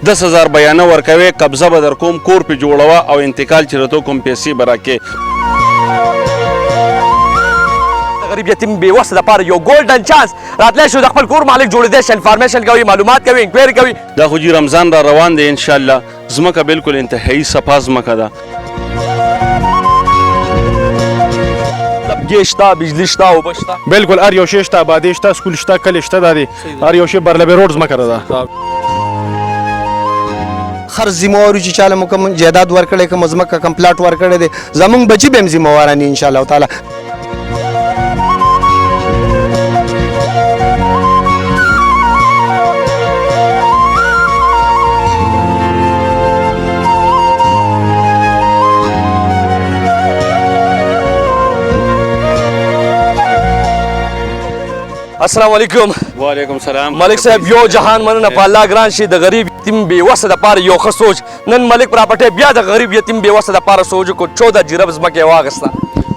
10,000 بیانه ورکوي، قبضه به در کوم، کور پې جوړوه او انتقال چې راته کوم پیسې به راکې. غریب یتیم بېوسه دپاره یو ګولډن چانس راتلی شو، د خپل کور مالک جوړېدی شي، انفارمیشن کوي، معلومات کوي، انکوایري کوي. دا خو جي رمضان را روان دی انشاءالله. ځمکه بالکل انتهایي صفا ځمکه ده. لبګې شته، بجلي شته، اوبه شته، بالکل هر یو شی شته، آبادي شته، سکول شته، کلي شته. دا دی هر یو شی برلبې روډ ځمکه ده. هر ذمہوارو چې چاله مو کوم جایداد ورکړی، کوم ځمکه کوم پلاټ ورکړی دی، زمونږ بچي به هم ذمہواران دي انشاءالله تعالی. السلام علیکم. وعلیکم سلام. ملک صاحب یو جهان مننه په الله ګران شي. د غریب یتیم بېوسه دپاره یو ښه سوچ. نن ملک پراپرټۍ بیا د غریب یتیم بېوسه دپاره سوچ وکړو. 14 جرب ځمکه یې واخیسته.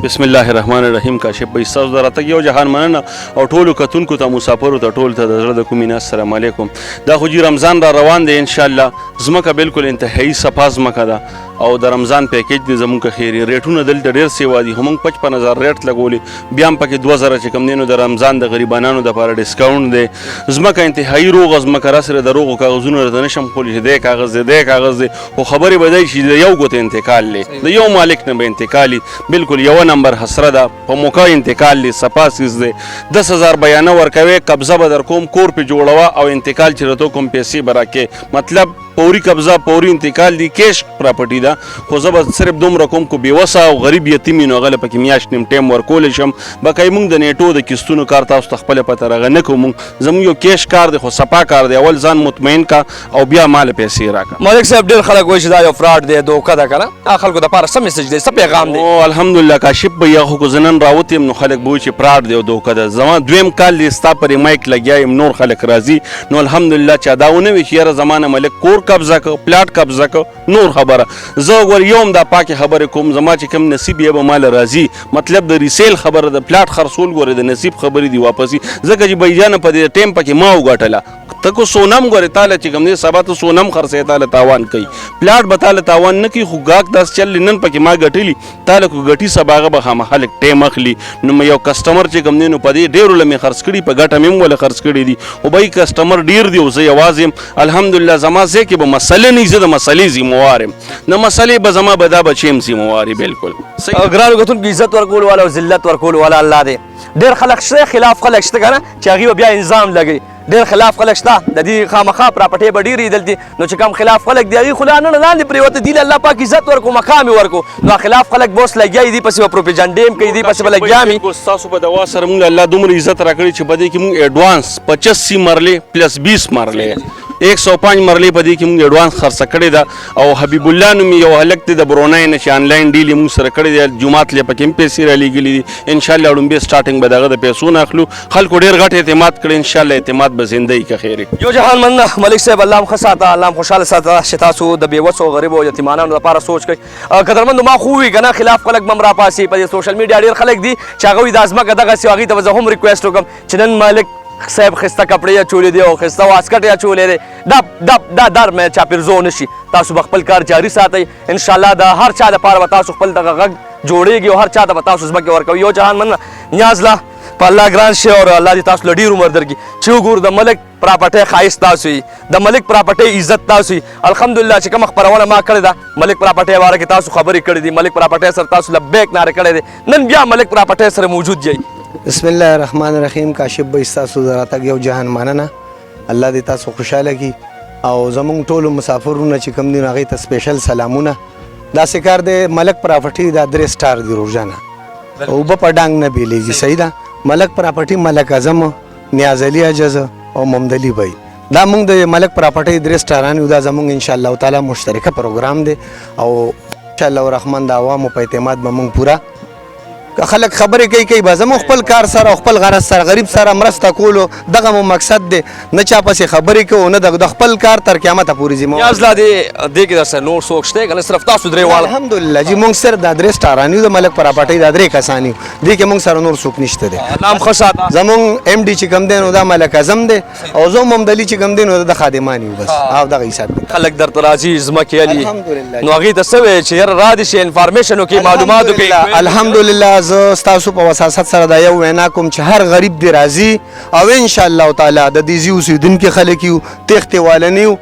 بسم الله الرحمن الرحیم. کاشف بھائی ستاسو د راتګ یو جهان مننه او ټولو کتونکو ته، مسافرو ته، ټولو ته د زړه د کومې نه السلام علیکم. دا خو جي رمضان را روان دی انشاءالله. ځمکه بالکل انتهایي صفا ځمکه ده او د رمضان پیکیج دی زمونږ که خیري. ریټونه دلته ډېر سیوا دي، خو موږ 55,000 ریټ لګولي، بیا هم پکې 2,000 چې کوم دی نو د رمضان د غریبانانو دپاره ډسکاونټ دی. ځمکه انتهایي روغه ځمکه، راسره د روغو کاغذونو راته نشم ښولی چې دی کاغذ دی، دی کاغذ دی، خو خبرې به دی چې د یو ګوته انتقال دی، د یو مالک نه به انتقال وي. بالکل یوه نمبر حسره ده، په موقع انتقال دی، صفا سیز دی. 10,000 بیانه ورکوي، قبضه به در کوم، کور پې جوړوه او انتقال چې راته کوم پیسې به راکې. مطلب فوري قبضه، فوري انتقال دی، کیش پراپرټي ده. خو زه به صرف دومره کوم کو بېوسه او غریب یتیم وي نو هغه له پکې میاشت نیم ټایم ورکولی شم. بقایي موږ د نیټو د کیستونو کار تاسو ته خپله پته هغه نه کوو. موږ زموږ یو کیش کار دی، خو صفا کار دی. اول ځان مطمئن کا او بیا ماله پیسې راکړه. ملک صاحب ډېر خلک وایي چې دا یو فراډ دی، دوکه ده که نه. هغه خلکو دپاره څه میسج دی، څه پیغام دی؟ او الحمدلله کاشف بھائی خو که زه نن راوتی یم نو خلک به وایي چې فراډ دی او دوکه ده. زما دویم کال دی ستا پرې مایک لګیا یم، نور خلک راځي. نو الحمدلله چا دا ونه وي چې یاره زما نه ملک کور قبضه کړ، پلاټ قبضه کړ، نور خبره. زه ګور یو هم دا پاکې خبرې کوم، زما چې کوم نصیب یې به ماله راځي. مطلب د ریسیل خبره، د پلاټ خرڅول ګورې د نصیب خبرې دي واپسي. ځکه چې بھیجانه په دې ټایم پکې ما وګټله. ته کو سونم ګورې تاله چې کوم دی سبا ته سونم خرڅوې تاله تاوان کوي. پلاټ به تاله تاوان نه کوي، خو ګاک داسې چل نن پکې ما ګټلي، تاله کو ګټي سبا هغه به خامخا لږ ټایم اخلي. نو مې یو کسټمر چې کوم دی نو په دې ډېرو له مې خرڅ کړي، په ګټه مې هم ولې خرڅ کړي دي. خو بهی کسټمر ډېر دی او زه یوازې یم. الحمدلله زما ځای کې به مسله نه وي، زه د مسلې ذمهوار یم. د مسلې به زما به دا بچې هم ذمهوار وي. بالکل ګرانو کتونکو عزت ورکول والا او ذلت ورکول والا الله دی. ډېر خلک شته، خلاف خلک شته که نه، چې هغوی به بیا الزام لګوي. ډېر خلاف خلک شته، د دې خامخا پراپرټۍ به ډېرې دلته. نو چې کوم خلاف خلک دي هغوی خو لا نه لاندې پرېوته دي، الله پاک عزت ورکړو، مقام یې ورکړو. نو خلاف خلک به اوس لګیا دي، دې پسې به پروپیګنډې هم کوي، دې پسې به لګیا وي. ستاسو په دوا سره موږ الله دومره عزت راکړی چې په دې کې موږ ایډوانس 85 مرلې پلس 20 مرلې 105 مرلې په دې کې موږ ایډوانس خرڅه کړې ده. او حبیب الله نومې یو هلک دی د برونای نه چې آنلاین ډیل یې موږ سره کړی دی. جومات لې پکې هم پیسې رالیږلي دي. انشاءالله وړومبی سټارټنګ به د هغه د پیسو نه اخلو. خلکو ډېر غټ اعتماد کړی، انشاءالله اعتماد به زنده وي که خیر. یو جهان مننه ملک صاحب، الله هم ښه ساته، الله هم خوشحاله ساته چې تاسو د بېوسو غریبو او یتیمانانو لپاره سوچ کوئ. قدرمندو ما خو ووي که نه، خلاف خلک به هم راپاسي. په دې سوشل میډیا ډېر خلک دي چې هغه وایي دا ځمکه دغسې، هغوی ته به زه هم ریکویسټ وکړم چې نن مالک صاحب خسته کپړې اچولې دي او خسته واسکټ یې اچولی دی، دا در مې چاپېرزو نه شي. تاسو به خپل کار جاري ساتئ. انشاءالله د هر چا دپاره به تاسو خپل دغه غږ جوړېږي او هر چا ته به تاسو ځمکې ورکوي. یو جهان مننه نیاز له په الله ګران شي او الله دې تاسو له ډېر عمر درکړي چې وګورو د ملک پراپرټۍ ښایست تاسو وي، د ملک پراپرټۍ عزت تاسو وي. الحمدلله چې کومه خپرونه ما کړې ده ملک پراپرټۍ باره کې تاسو خبرې کړې دي، ملک پراپرټۍ سره تاسو لبیک ناره کړی دی. نن بیا ملک پراپرټۍ سره موجود یئ. بسم الله الرحمن الرحیم. کاشف بھائی ستاسو د راتګ یو جهان مننه. الله دې تاسو خوشحاله کړي او زمونږ ټولو مسافرونه چې کوم دي هغوی ته سپیشل سلامونه. داسې کار دی ملک پراپرټي دا 3 سټار دی روزانه، اوبه په ډانګ نه بیلیږي. صحیح ده. ملک پراپرټي، ملک اعظم، نیاز علي اجز او محمدعلي بھائی، دا موږ د ملک پراپرټي 3 سټاران یو. دا زمونږ انشاءالله تعالی مشترکه پروګرام دی او انشاءالله الرحمن د عوامو په اعتماد به موږ پوره که خلک خبرې کوي به زموږ خپل کار سره او خپل غرض سره غریب سره مرسته کولو دغه مو مقصد دی نه چا پسې خبرې کوو نه د خپل کار تر قیامته پورې ذمه نیاز لا دې کې درسره نور څوک شته که نه صرف تاسو درې واړه الحمدلله جی موږ صرف دا 3 سټاران یو د ملک پراپرټۍ دا 3 کسان یو دې کې موږ سره نور څوک نشته دی نام ښه ساته زموږ ایم ډي چې کوم دی نو دا ملک اعظم دی او زه محمد علي چې کوم دی نو د خادمان یو بس او دغه حساب خلک درته راځي ځمکې علي الحمدلله نو هغې ته څه وایې چې یاره را دې شي انفارمیشن وکړي معلومات وکړي الحمدلله زه ستاسو په وساست سره دا یو وینا کوم چې هر غریب دی راځي او ان شاء الله تعالی د دې ځي اوسېدونکي خلک یو تېښتې واله نه یو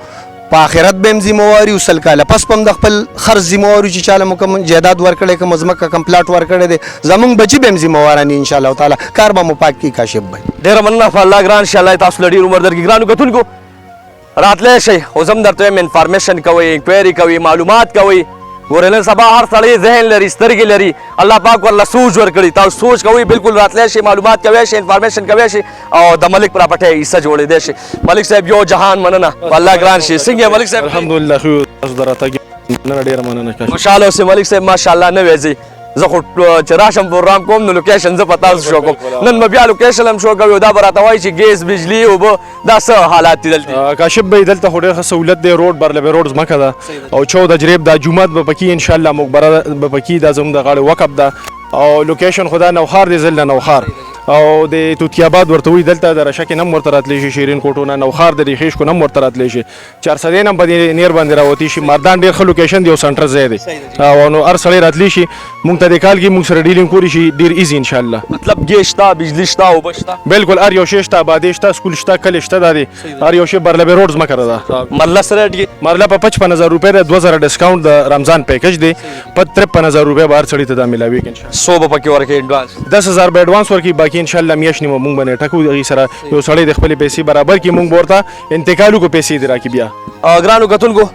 په آخرت به هم ذمهوار یو سل کاله پس به هم د خپل خرڅ ذمهوار یو چې چاله مو کوم جایداد ورکړی کوم ځمکه کوم پلاټ ورکړی دی زموږ بچي به هم ذمهواران ان شاء الله تعالی کار به مو پاک کړي کاشف بھائی ډېره مننه په الله ګران شي الله یې تاسو له ډېر عمر درکړي ګرانو کتونکو راتلی شئ خو زه هم درته وایم انفارمیشن کوئ انکوایري کوئ معلومات کوئ ګورئ نن سبا هر سړی ذهن لري سترګې لري الله پاک ورله سوچ ورکړي تاسو سوچ کوئ بالکل راتلی شئ معلومات کوی شئ انفارمیشن کوی شئ او د ملک پراپرټۍ حصه جوړېدی شي ملک صاحب یو جهان مننه په الله ګران شي څنګه یې ملک صاحب الحمدلله ښه تاسو د راتګ مننه ډېره مننه کاشف خوشحاله اوسئ ملک صاحب ماشاءالله نوی ځئ زه خو چې راشم پروګرام کوم نو لوکیشن زه په تاسو شو کوم نن مې بیا لوکیشن هم شو کوي دا به راته وایي چې ګیس بجلي اوبه دا څه حالات دي دلته کاشف بھائی دلته خو ډېر ښه سهولت دی روډ برلبې روډ ځمکه ده او 14 جریب دا جومات به پکې انشاءالله مقبره به پکې دا زموږ د غاړې وقف ده او لوکیشن خو دا نوخار دی ضلع نوخار او د توتکي آباد ورته وایي دلته د رشک نه هم ورته راتلی شي شیرین کوټو نه نوخار د ریخېشکو نه هم ورته راتلی شي 400 نه هم په دې نیر باندې راوتی شي مردان ډېر ښه لوکیشن دی او سنټر ځای دی او نو هر سړی راتلی شي مونږ ته د کال کې مونږ سره ډیلینګ کولی شي ډېر ایزي انشاءالله مطلب ګیس شته بجلي شته اوبه شته بالکل هر یو شی شته آبادي شته سکول شته کلی شته دا دی هر یو شی برلبې روډ ځمکه ده مرله سره ډېر مرله په 55000 روپۍ ده 2000 ډسکاونټ د رمضان پیکج دی په 53000 روپۍ به هر سړي ته دا میلاوي انشاءالله 100 به پکې ورکړي ایډوانس 10000 به ایډوانس ورکړي باقي انشاءالله میاشت نیمه مونږ باندې ټکو هغې سره یو سړی د خپلې پیسې برابر کړي مونږ به ورته انتقال وکړو پیسې دې راکړي بیا ګرانو کتونکو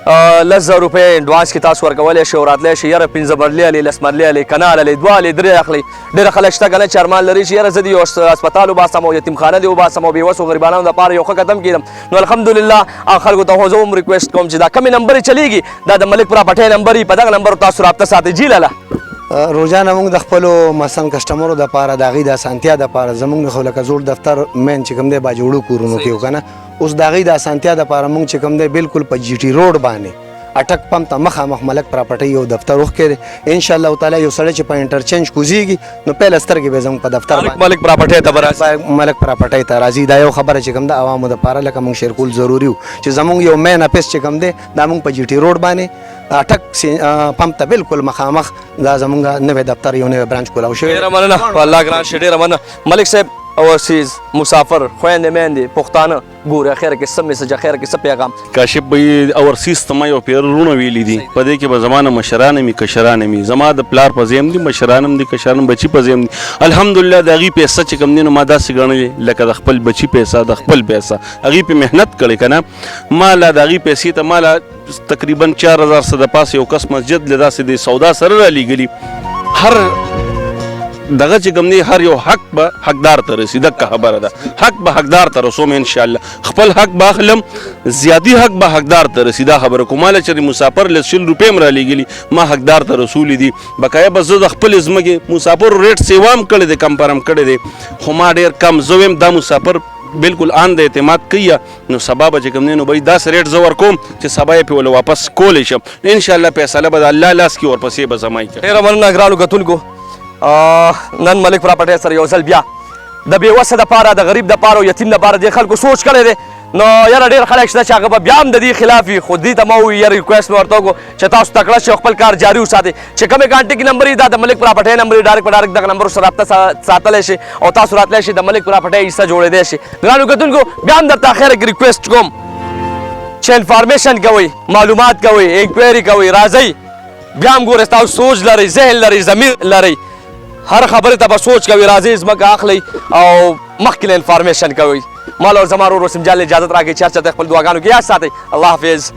10000 روپۍ ایډوانس کې تاسو ورکولی شئ او راتلی شئ یاره 15 مرلې علي 10 مرلې علي کنال علي 2 علي 3 اخلئ ډېره خلک شته که نه چې ارمان لري چې یاره زه دې یو هسپتال وباسم او یتیمخانه دې وباسم او بېوسو غریبانو دپاره یو ښه قدم کېږدم نو الحمدلله خلکو ته خو زه هم ریکویسټ کوم چې دا کمې نمبرې چلیږي دا د ملک پراپرټۍ نمبر وي په دغه نمبر تاسو رابطه ساتئ جي لاله روزانه موږ د خپلو مثلا کسټمرو دپاره د هغې د اسانتیا دپاره زموږ خو لکه زوړ دفتر مین چې کوم دی باجوړو کورونو کې و که نه اوس د هغې د اسانتیا دپاره موږ چې کوم دی بالکل په جي ټي روډ باندې اټک پمپ ته مخامخ ملک پراپرټۍ یو دفتر وښکی دی انشاءالله تعالی یو سړی چې په انټرچینج کوزیږي نو پهله سترګې به زموږ په دفتر باندې ملک پراپرټۍ ته به راځي ملک پراپرټۍ ته راځي دا یو خبره چې کوم ده عوامو دپاره لکه موږ شیر کول ضروري و چې زموږ یو مین اپیس چې کوم دی دا موږ په جي ټي روډ باندې اټک پمپ ته بالکل مخامخ دا زموږ نوی دفتر یو نوی برانچ کولاو شوی ډېره مننه په الله ګران شي ډېره مننه ملک صاحب اوسیز مسافر خویندې میندې پښتانه ګوري اخره کې څه میسج اخره کې څه پیغام کاشف بھائی اورسیز ته ما یو پیر رونه ویلي دي په دې کې به زمانه مشران مي کشران مي زما د پلار په زیم دي مشران هم دي کشران بچي په زیم دي الحمدلله د هغې پیسه چې کوم دی نو ما داسې ګڼلې لکه د خپل بچي پیسه د خپل پیسه هغې پې محنت کړې که نه ما لا د هغې پیسې ته ما لا تقریبا 4000 څه د پاسه یو کس مسجد له داسې د سودا سره رالیږلي هر دغه چې کوم دی هر یو حق به حقدار ته رسي دغه خبره ده حق به حقدار ته رسوم انشاءالله خپل حق به اخلم زیادي حق به حقدار ته رسي دا خبره کوم ماله چې مسافر له 100 روپۍ هم رالیږلي ما حقدار ته رسولي دي بقایه به زه د خپلې ځمکې مسافر ریټ سیوا هم کړی دی کم پر هم کړی دی خو ما ډېر کم زه ویم دا مسافر بالکل آن د اعتماد کوي نو سبا به چې کوم دی نو به داسې ریټ زه ورکوم چې سبا یې پې ولې واپس کولی شم انشاءالله فیصله به د الله لاس کې ورپسې به زما یې ډېره مننه ګرانو کتونکو نن ملک پراپرټۍ سره یو ځل بیا د بېوسه دپاره د غریب دپاره او یتیم دپاره دې خلکو سوچ کړی دی نو یاره ډېر خلک شته چې هغه به بیا هم د دې خلاف وي خو دې ته ما ووایي یاره ریکویسټ مې ورته وکړو چې تاسو تکړه شئ او خپل کار جاري وساتئ چې کومې کانټیکټ نمبر یې دا د ملک پراپرټۍ نمبر یې ډایرکټ په ډایرکټ دغه نمبرو سره رابطه ساتلی شي او تاسو راتلی شئ د ملک پراپرټۍ حصه جوړېدی شي ګرانو کتونکو بیا هم درته اخره کې ریکویسټ کوم چې انفارمیشن کوئ معلومات کوئ انکوایري کوئ راځئ بیا هم ګورئ تاسو سوچ لرئ ذهن لرئ ضمیر لرئ هر خبرې ته به سوچ کوئ راځئ ځمکه اخلئ او مخکې انفارمیشن کوئ مال او زما ورور وسیم جان اجازت راکړئ چې هر چاته خپل دعاګانو کې یاد ساتئ الله حافظ